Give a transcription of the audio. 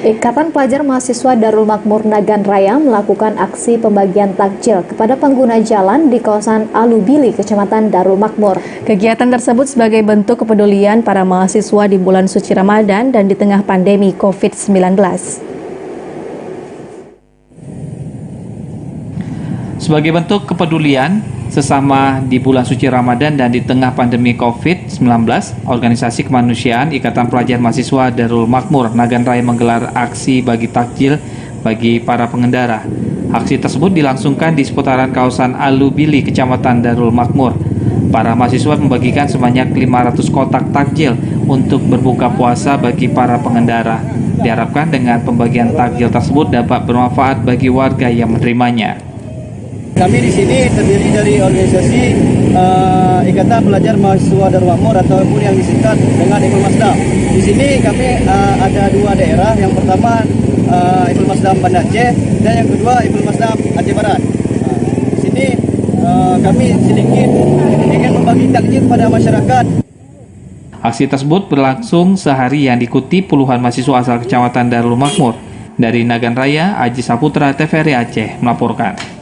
Ikatan Pelajar Mahasiswa Darul Makmur Nagan Raya melakukan aksi pembagian takjil kepada pengguna jalan di kawasan Alubili, Kecamatan Darul Makmur. Kegiatan tersebut sebagai bentuk kepedulian para mahasiswa di bulan suci Ramadan dan di tengah pandemi COVID-19. Sebagai bentuk kepedulian sesama di bulan suci Ramadan dan di tengah pandemi COVID-19, Organisasi Kemanusiaan Ikatan Pelajar Mahasiswa Darul Makmur Nagan Raya menggelar aksi bagi takjil bagi para pengendara. Aksi tersebut dilangsungkan di seputaran kawasan Alubili, Kecamatan Darul Makmur. Para mahasiswa membagikan sebanyak 500 kotak takjil untuk berbuka puasa bagi para pengendara. Diharapkan dengan pembagian takjil tersebut dapat bermanfaat bagi warga yang menerimanya. Kami di sini terdiri dari organisasi Ikatan Pelajar Mahasiswa Darul Makmur ataupun yang disingkat dengan Ipul Masdam. Di sini kami ada dua daerah. Yang pertama Ipul Masdam Banda Aceh dan yang kedua Ipul Masdam Aceh Barat. Di sini kami sedikit ingin membagi takjil kepada masyarakat. Aksi tersebut berlangsung sehari yang diikuti puluhan mahasiswa asal Kecamatan Darul Makmur. Dari Nagan Raya, Aji Saputra, TVRI Aceh melaporkan.